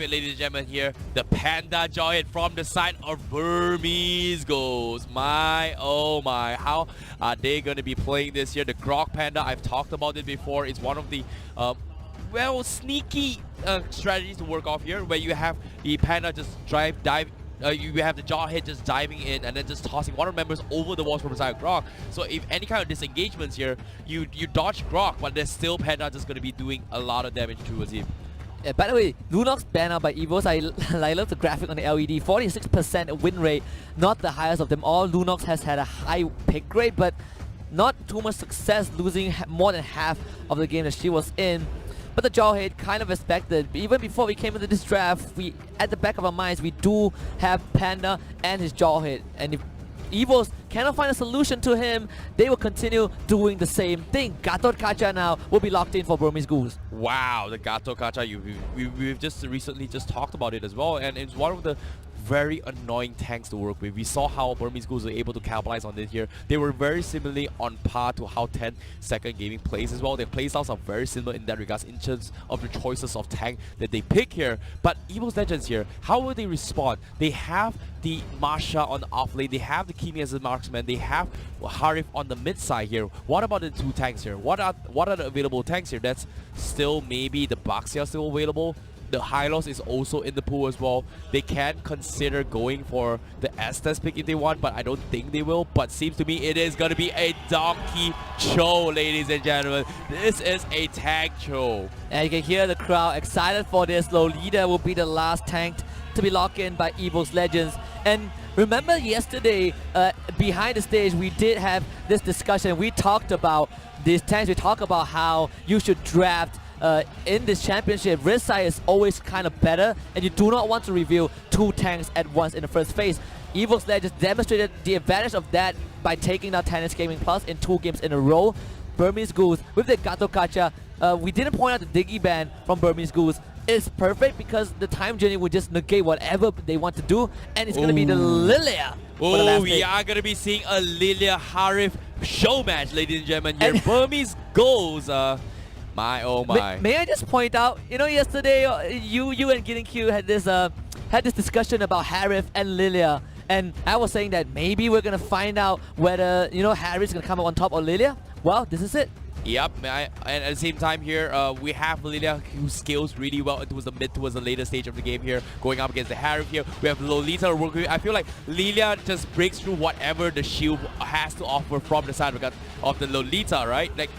Ladies and gentlemen, here the Panda Jawhead from the side of Burmese Ghouls. My oh my, how are they going to be playing this year? The Grog Panda, I've talked about it before, is one of the sneaky strategies to work off here, where you have the Panda just dive. You have the Jawhead just diving in and then just tossing one of the members over the walls from the side of Grog. So if any kind of disengagements here, you dodge Grog, but there's still Panda just going to be doing a lot of damage towards him. Yeah, by the way, Lunok's banned out by Evos. I love the graphic on the LED. 46% win rate, not the highest of them all. Lunox has had a high pick rate, but not too much success, losing more than half of the game that she was in. But the Jawhead kind of expected. Even before we came into this draft, we at the back of our minds, we do have Panda and his Jawhead. And if Evos cannot find a solution to him, they will continue doing the same thing. Gatot Kacha now will be locked in for Burmese Ghouls. Wow, the Gatot Kacha, we've just recently just talked about it as well, and it's one of the very annoying tanks to work with. We saw how Burmese Ghouls were able to capitalize on this here. They were very similarly on par to how 10 Second Gaming plays as well. Their playstyles are very similar in that regards in terms of the choices of tank that they pick here. But Evos Legends here, how will they respond? They have the Marsha on the off lane, they have the Kimi as a marksman, they have Harif on the mid side here. What about the two tanks here? What are the available tanks here? That's still maybe the Baxia still available. The Hylos is also in the pool as well. They can consider going for the Estes pick if they want, but I don't think they will. But seems to me it is going to be a donkey show, ladies and gentlemen. This is a tank show. And you can hear the crowd excited for this. Lolita will be the last tank to be locked in by Evos Legends. And remember yesterday, behind the stage, we did have this discussion. We talked about these tanks. We talked about how you should draft in this championship. Rizai is always kind of better, and you do not want to reveal two tanks at once in the first phase. Evos Legends demonstrated the advantage of that by taking down Tennis Gaming Plus in 2 games in a row. Burmese Ghouls with the Gatot Kacha. We didn't point out the Diggy ban from Burmese Ghouls. It's perfect because the time journey will just negate whatever they want to do, and it's going to be the Lilia. Oh, we are going to be seeing a Lilia Harif show match, ladies and gentlemen. Here, Burmese Ghouls. My oh my. May I just point out, you know, yesterday you and Gideon Q had this discussion about Harif and Lilia, and I was saying that maybe we're gonna find out whether, you know, Harif's gonna come up on top of Lilia. Well, this is it. Yep, and at the same time here, we have Lilia, who scales really well towards the later stage of the game here, going up against the Harif here. We have Lolita working. I feel like Lilia just breaks through whatever the shield has to offer from the side of the Lolita, right? Like,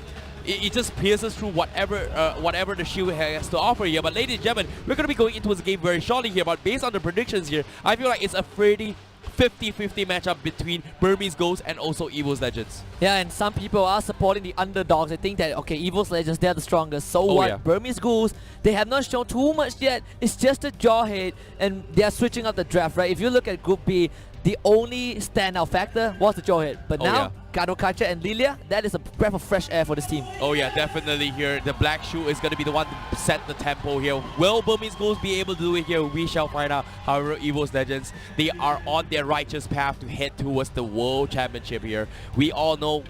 it just pierces through whatever the shield has to offer here. But ladies and gentlemen, we're going to be going into this game very shortly here. But based on the predictions here, I feel like it's a pretty 50-50 matchup between Burmese Ghouls and also Evos Legends. Yeah, and some people are supporting the underdogs. They think that, okay, Evos Legends, they're the strongest. So what? Yeah. Burmese Ghouls, they have not shown too much yet. It's just a Jawhead, and they are switching up the draft, right? If you look at Group B, the only standout factor was the Jawhead. But now, Gatot Kacha and Lilia, that is a breath of fresh air for this team. Oh yeah, definitely here. The black shoe is going to be the one to set the tempo here. Will Burmese Ghouls be able to do it here? We shall find out. However, Evos Legends, they are on their righteous path to head towards the World Championship here. We all know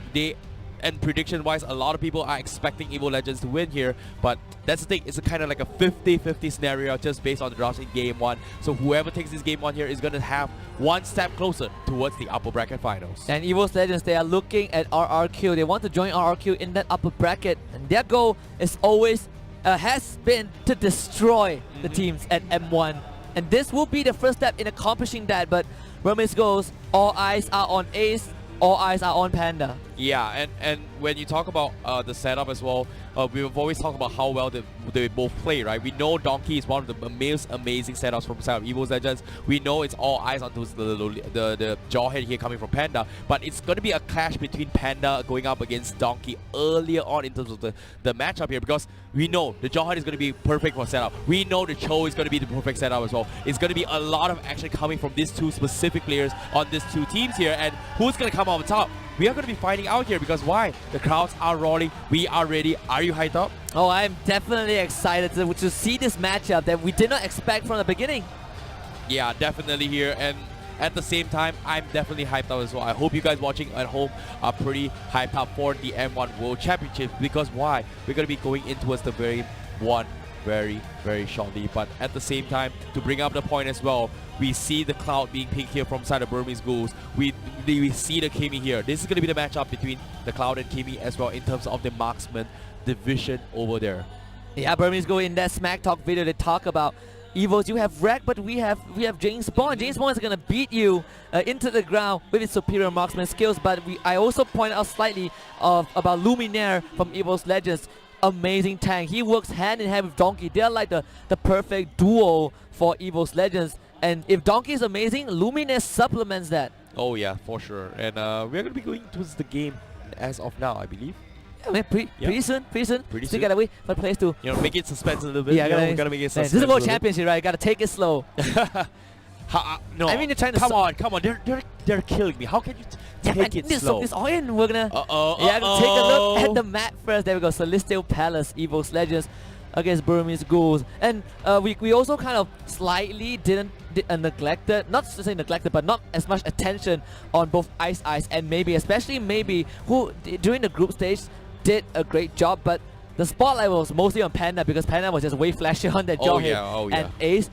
and prediction-wise, a lot of people are expecting Evos Legends to win here, but that's the thing, it's a kind of like a 50-50 scenario just based on the drops in Game 1. So whoever takes this Game 1 here is going to have one step closer towards the upper bracket finals. And Evos Legends, they are looking at RRQ. They want to join RRQ in that upper bracket, and their goal is always, has been to destroy the teams at M1. And this will be the first step in accomplishing that, but Burmese Ghouls, all eyes are on Ace, all eyes are on Panda. Yeah, and when you talk about the setup as well, we've always talked about how well they both play, right? We know Donkey is one of the most amazing setups from the side of Evos Legends. We know it's all eyes onto the Jawhead here coming from Panda, but it's going to be a clash between Panda going up against Donkey earlier on in terms of the matchup here, because we know the Jawhead is going to be perfect for setup. We know the Cho is going to be the perfect setup as well. It's going to be a lot of action coming from these two specific players on these two teams here, and who's going to come on top? We are going to be finding out here, because why? The crowds are rolling. We are ready. Are you hyped up? Oh, I'm definitely excited to see this matchup that we did not expect from the beginning. Yeah, definitely here. And at the same time, I'm definitely hyped up as well. I hope you guys watching at home are pretty hyped up for the M1 World Championship, because why? We're going to be going in towards the very one very, very shortly. But at the same time, to bring up the point as well, we see the Cloud being picked here from side of Burmese Ghouls. We see the Kimi here. This is going to be the matchup between the Cloud and Kimi as well in terms of the marksman division over there. Yeah, Burmese Ghouls in that Smack Talk video, they talk about Evos, you have Wreck, but we have James Bond. James Bond is going to beat you into the ground with his superior marksman skills. But I also point out slightly about Luminaire from Evos Legends. Amazing tank. He works hand in hand with Donkey. They're like the perfect duo for Evos Legends. And if Donkey is amazing, Luminaire supplements that. Oh yeah, for sure. And we're going to be going towards the game as of now, I believe. Yeah, man, pretty soon. Still soon. gotta wait for the players to make it suspense a little bit. Yeah, gotta make it suspense. This is a World Championship, right? Gotta take it slow. No, I mean, you're trying to. Come on, they're killing me. How can you take it slow? Soak this all in. We're gonna. Yeah, take a look at the map first. There we go. Celestial Palace, Evos Legends against Burmese Ghouls, and we also kind of slightly neglected, not to say neglected, but not as much attention on both Ice and especially Maybe, who during the group stage did a great job, but the spotlight was mostly on Panda because Panda was just way flashier on that jaw hit and Ace.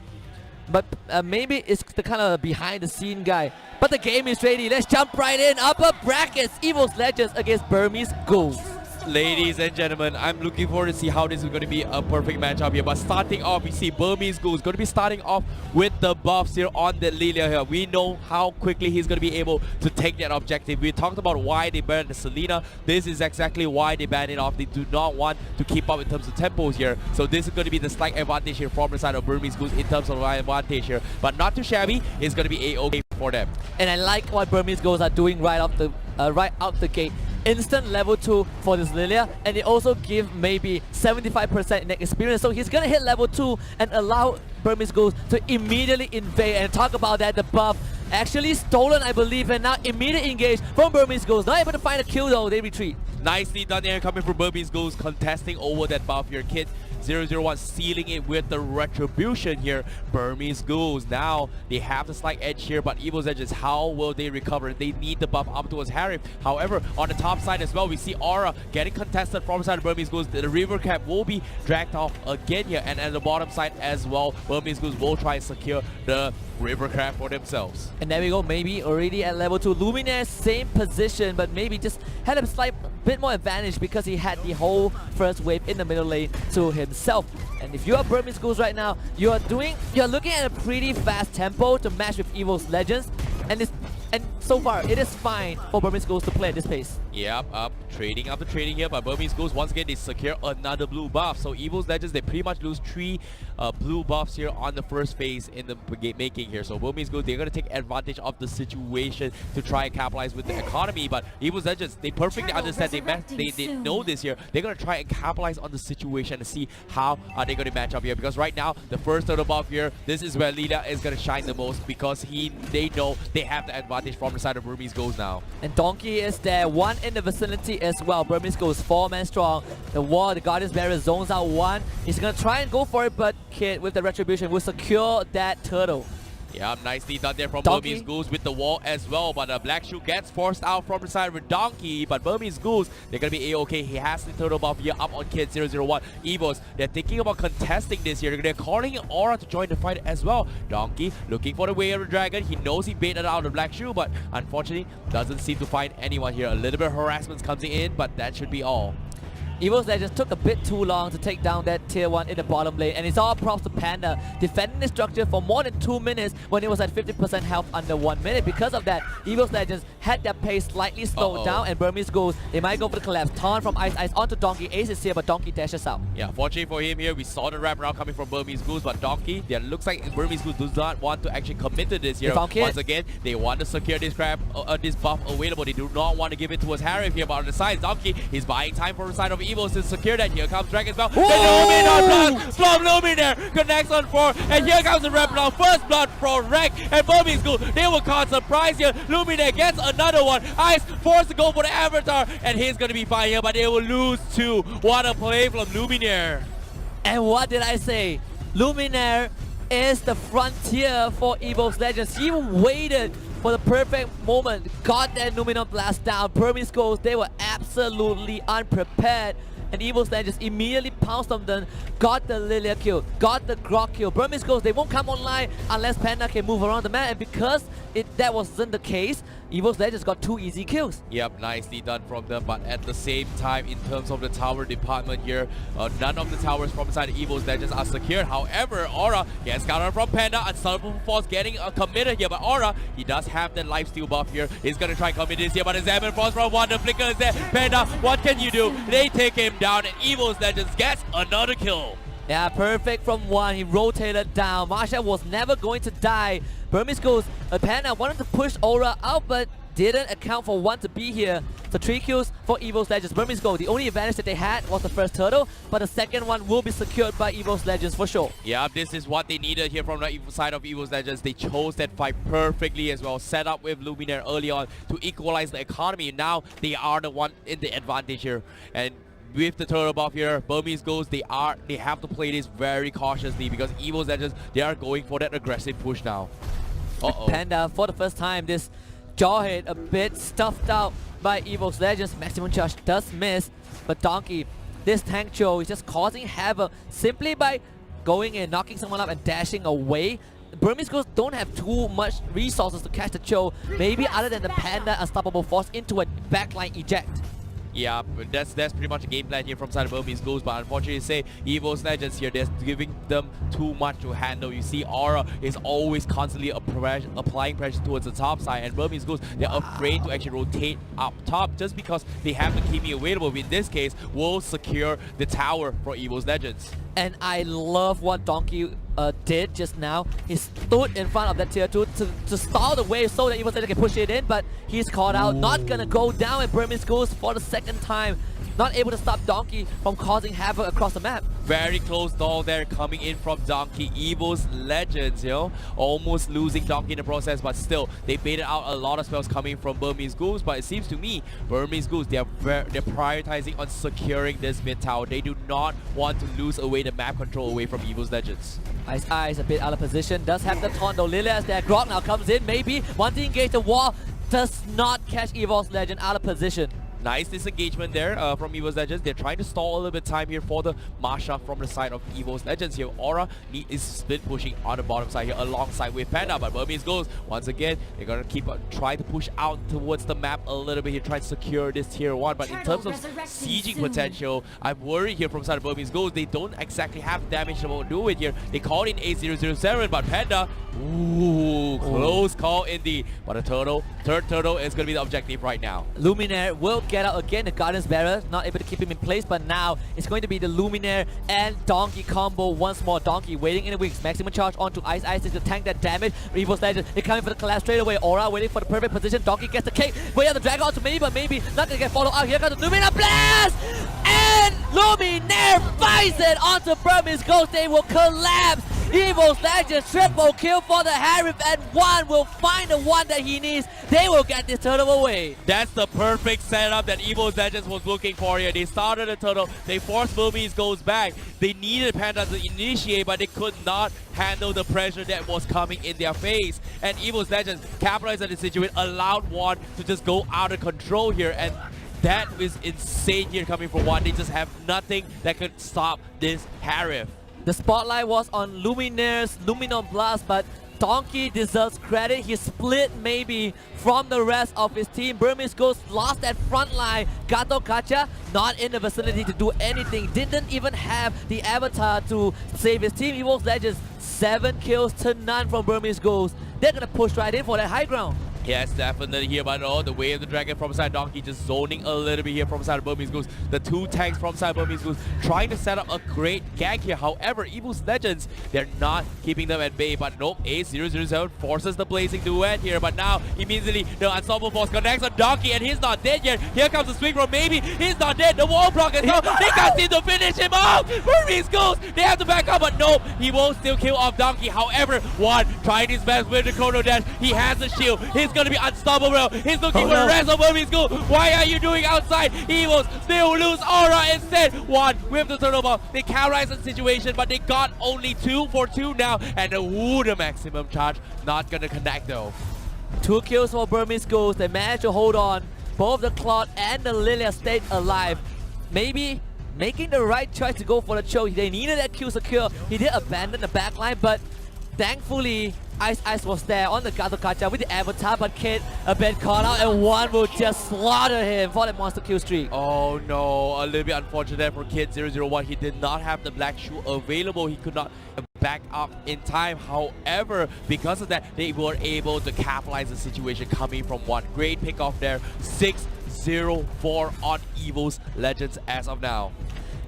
But Maybe it's the kind of behind the scene guy. But the game is ready. Let's jump right in. Upper brackets, Evos Legends against Burmese Ghouls. Ladies and gentlemen, I'm looking forward to see how this is going to be a perfect matchup here. But starting off, we see Burmese Ghouls going to be starting off with the buffs here on the Lilia here. We know how quickly he's going to be able to take that objective. We talked about why they banned the Selena. This is exactly why they banned it off. They do not want to keep up in terms of tempos here. So this is going to be the slight advantage here from the side of Burmese Ghouls in terms of advantage here. But not too shabby. It's going to be a-okay for them. And I like what Burmese Ghouls are doing right out the gate. Instant level 2 for this Lilia, and they also give Maybe 75% in experience, so he's gonna hit level 2 and allow Burmese Ghouls to immediately invade. And talk about that, the buff actually stolen, I believe, and now immediate engage from Burmese Ghouls. Not able to find a kill though, they retreat. Nicely done there, coming from Burmese Ghouls, contesting over that buff here. Kid 001 sealing it with the retribution here. Burmese Ghouls, now they have the slight edge here, but Evos Edges, how will they recover? They need the buff up towards Harif. However, on the top side as well, we see Aura getting contested from the side of Burmese Ghouls. The river cap will be dragged off again here, and at the bottom side as well, Burmese Ghouls will try and secure the river crab for themselves. And there we go, Maybe already at level 2. Luminaire, same position, but Maybe just had a slight bit more advantage because he had the whole first wave in the middle lane to himself. And if you are Burmese Ghouls right now, you're looking at a pretty fast tempo to match with Evos Legends, and so far it is fine for Burmese Ghouls to play at this pace. Yep, trading after trading here, but Burmese Ghouls once again they secure another blue buff. So Evos Legends, they pretty much lose 3 blue buffs here on the first phase in the game making here. So Burmese Ghouls, they're going to take advantage of the situation to try and capitalize with the economy. But Evos Legends, they perfectly understand, they know this here. They're going to try and capitalize on the situation and see how are they going to match up here. Because right now, the first turtle buff here, this is where Lida is going to shine the most because they know they have the advantage from the side of Burmese Ghouls now. And Donkey is there, one in the vicinity as well. Burmese Ghouls 4-man strong. The wall, the Guardian's Barrier zones out one. He's going to try and go for it, but Kid with the retribution will secure that turtle. Yeah, nicely done there from Donkey. Burmese Ghouls with the wall as well. But Black Shoe gets forced out from the side with Donkey. But Burmese Ghouls, they're going to be a-okay. He has the turtle buff here up on Kid 001. Evos, they're thinking about contesting this here. They're calling in Aura to join the fight as well. Donkey looking for the way of the dragon. He knows he baited out the Black Shoe, but unfortunately doesn't seem to find anyone here. A little bit of harassment comes in, but that should be all. Evos Legends took a bit too long to take down that tier 1 in the bottom lane, and it's all props to Panda defending the structure for more than 2 minutes when it was at 50% health under 1 minute. Because of that, Evos Legends had their pace slightly slowed down, and Burmese Ghouls, they might go for the collapse. Taunt from Ice onto Donkey. Ace is here, but Donkey dashes out. Yeah, fortunately for him here, we saw the wraparound coming from Burmese Ghouls, but Donkey, yeah, looks like Burmese Ghouls does not want to actually commit to this here. Once again, they want to secure this this buff available. They do not want to give it towards Harif here, but on the side, Donkey is buying time for the side of Evos to secure that. Here comes Dragon's Bell. The Luminaire blast from Luminaire connects on 4, and here comes the wraparound. First blood from Wreck, and Burmese Ghouls, they will cause surprise here. Luminaire gets another one. Ice forced to go for the Avatar, and he's going to be fine here, but they will lose 2. What a play from Luminaire. And what did I say? Luminaire is the frontier for Evos Legends. He waited for the perfect moment, got that Luminor blast down. Burmese Ghouls, they were absolutely unprepared, and Evos Legends immediately pounced on them, got the Lilia kill, got the Grok kill. Burmese Ghouls, they won't come online unless Panda can move around the map, and because that wasn't the case, Evos Legends got 2 easy kills. Yep, nicely done from them, but at the same time, in terms of the tower department here, none of the towers from inside Evos Legends are secured. However, Aura gets counter from Panda, Unstoppable Force getting committed here, but Aura, he does have that lifesteal buff here. He's gonna try and commit this here, but his Evan Force from one, the flicker is there. Panda, what can you do? They take him down, and Evos Legends gets another kill. Yeah, perfect from one. He rotated down. Marsha was never going to die. Burmese Ghouls, Panda wanted to push Aura out, but didn't account for one to be here. So 3 kills for Evos Legends. Burmese Ghouls, the only advantage that they had was the first turtle, but the second one will be secured by Evos Legends for sure. Yeah, this is what they needed here from the side of Evos Legends. They chose that fight perfectly as well. Set up with Luminaire early on to equalize the economy. Now they are the one in the advantage here. And with the turtle buff here, Burmese Ghouls, they have to play this very cautiously because Evos Legends, they are going for that aggressive push now. Panda, for the first time, this Jawhead a bit stuffed out by Evos Legends. Maximum charge does miss, but Donkey, this tank Cho is just causing havoc simply by going in, knocking someone up and dashing away. Burmese Ghouls don't have too much resources to catch the Cho, maybe other than the Panda Unstoppable Force into a backline eject. Yeah, but that's pretty much a game plan here from side of Burmese Ghouls, but unfortunately say Evos Legends here, they're giving them too much to handle. You see Aura is always constantly applying pressure towards the top side, and Burmese Ghouls, they're afraid to actually rotate up top just because they have the Kimi available. In this case, will secure the tower for Evos Legends. And I love what Donkey did just now. He stood in front of that tier 2 to stall the wave so that Evos Legends can push it in, but he's caught out. Not gonna go down, and Burmese Ghouls for the second time not able to stop Donkey from causing havoc across the map. Very close call there coming in from Donkey. Evos Legends, you know, almost losing Donkey in the process, but still, they baited out a lot of spells coming from Burmese Ghouls, but it seems to me, Burmese Ghouls, they're prioritizing on securing this mid tower. They do not want to lose away the map control away from Evos Legends. Ice a bit out of position, does have the taunt though. Lilia as there, Grok now comes in, maybe, one to engage the wall, does not catch Evos Legend out of position. Nice disengagement there from Evos Legends. They're trying to stall a little bit of time here for the Masha from the side of Evos Legends here. Aura is split pushing on the bottom side here alongside with Panda, but Burmese Ghouls, once again, they're going to keep try to push out towards the map a little bit here, try to secure this tier 1, but in terms of sieging potential, I'm worried here from side of Burmese Ghouls. They don't exactly have damage to do it here. They called in A007, but Panda, ooh, close call indeed. But a turtle, third turtle is going to be the objective right now. Luminaire will get out again. The Guardian's Bearer not able to keep him in place, but now it's going to be the Luminaire and Donkey combo once more. Donkey waiting in the wings, maximum charge onto Ice to tank that damage. Evos Legends, they're coming for the collapse straight away. Aura waiting for the perfect position. Donkey gets the cake. Wait on the Dragon onto maybe, but maybe not gonna get followed out. Here comes the Luminaire blast! And Luminaire finds it onto Burmese Ghouls. They will collapse. Evos Legends triple kill for the Harif, and one will find the one that he needs. They will get this turtle away. That's the perfect setup that Evos Legends was looking for here. They started the turtle, they forced Burmese Ghouls back. They needed Panda to initiate, but they could not handle the pressure that was coming in their face. And Evos Legends capitalized on the situation, allowed one to just go out of control here, and that is insane here coming from one. They just have nothing that could stop this Harif. The spotlight was on Luminaire's Luminon Blast, but Donkey deserves credit. He split maybe from the rest of his team. Burmese Ghouls lost that front line. Gato Kacha not in the vicinity to do anything. Didn't even have the avatar to save his team. Evos Legends 7 kills to none from Burmese Ghouls. They're gonna push right in for that high ground. Yes, definitely here, but the way of the dragon from side Donkey just zoning a little bit here from side of Burmese Ghouls. The 2 tanks from side Burmese Ghouls trying to set up a great gag here. However, Evos Legends, they're not keeping them at bay, but nope, A007 forces the blazing duet here, but now immediately the Unstoppable Force connects on Donkey, and he's not dead yet. Here comes the swing from maybe, he's not dead. The wall block is up. They can't seem to finish him off. Burmese Ghouls, they have to back up, but nope, he won't still kill off Donkey. However, one trying his best with the Chrono Dash. He has the shield. He's gonna be unstoppable. He's looking for the rest of Burmese Ghouls. Why are you doing outside? Evos still lose Aura instead. One with the turtle ball. They capitalized the situation, but they got only 2 for 2 now. And the maximum charge not gonna connect though. 2 kills for Burmese Ghouls. They managed to hold on. Both the Claude and the Lilia stayed alive. Maybe making the right choice to go for the choke. They needed that kill secure. He did abandon the backline, but thankfully, Ice was there on the Gato with the avatar, but Kid a bit caught out, and one will just slaughter him for the monster kill streak. Oh no, a little bit unfortunate for Kid 001. He did not have the black shoe available. He could not back up in time. However, because of that, they were able to capitalize the situation coming from one. Great pick off there. 6-0-4 on Evos Legends as of now.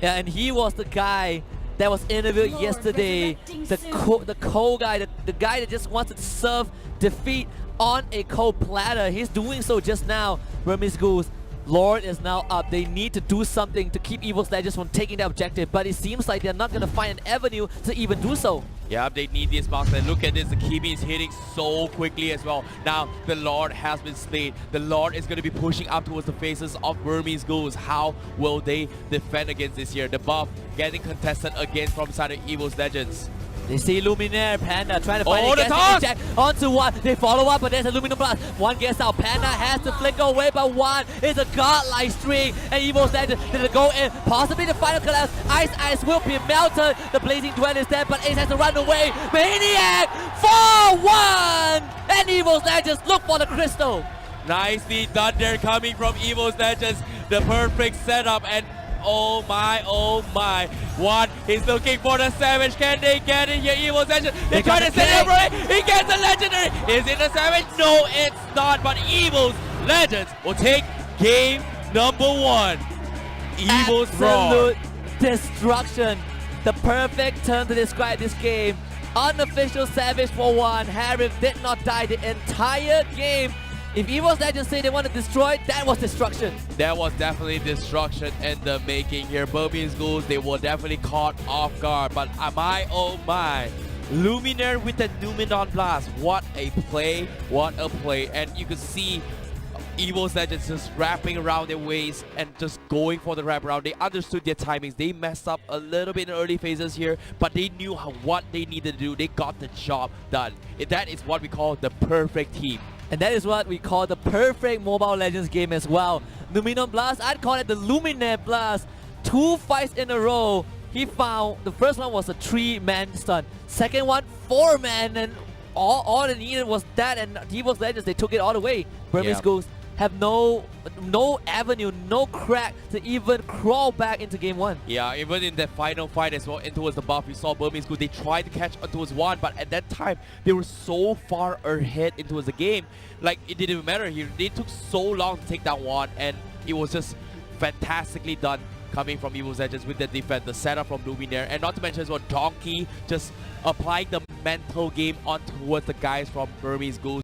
Yeah, and he was the guy that was interviewed yesterday, the cold guy, the guy that just wanted to serve defeat on a cold platter. He's doing so just now. Burmese Ghouls, Lord is now up. They need to do something to keep Evos Legends from taking the objective, but it seems like they're not going to find an avenue to even do so. Yeah, they need this box, and look at this, the Kimi is hitting so quickly as well. Now, the Lord has been slain. The Lord is going to be pushing up towards the faces of Burmese Ghouls. How will they defend against this here? The buff getting contested against from side of Evos Legends. They see Luminaire, Panda trying to find the toss! onto one. They follow up, but there's a Luminum Blast. One gets out. Panda has to flicker away, but one is a godlike streak. And Evos Legends did go in. Possibly the final collapse. Ice will be melted. The Blazing Dwell is there, but Ace has to run away. Maniac 4-1! And Evos Legends look for the crystal. Nicely done there coming from Evos Legends. The perfect setup, and oh my, oh my. One, he's looking for the Savage. Can they get it here? Evos Legends, they try to set it up. He gets the Legendary. Is it the Savage? No, it's not. But Evos Legends will take game number one. Evos Absolute destruction. The perfect term to describe this game. Unofficial Savage for one. Harif did not die the entire game. If Evos Legends say they want to destroy, that was destruction. That was definitely destruction in the making here. Burmese Ghouls, they were definitely caught off guard. But my, oh my. Luminaire with the Numenon Blast. What a play. What a play. And you could see Evos Legends just wrapping around their waist and just going for the wraparound. They understood their timings. They messed up a little bit in the early phases here, but they knew what they needed to do. They got the job done. That is what we call the perfect team. And that is what we call the perfect Mobile Legends game as well. Luminon Blast, I'd call it the Luminaire Blast. 2 fights in a row. He found, the first one was a 3-man stun. Second one, 4-man, and all they needed was that, and Evos Legends, they took it all the way. Burmese Ghouls have no avenue, no crack to even crawl back into game one. Yeah, even in that final fight as well, and towards the buff, we saw Burmese Ghouls, they tried to catch towards one, but at that time, they were so far ahead into the game. Like, it didn't even matter here. They took so long to take down one, and it was just fantastically done coming from Evos Legends with the defense, the setup from Luminaire, and not to mention as well, Donkey just applying the mental game on towards the guys from Burmese Ghouls.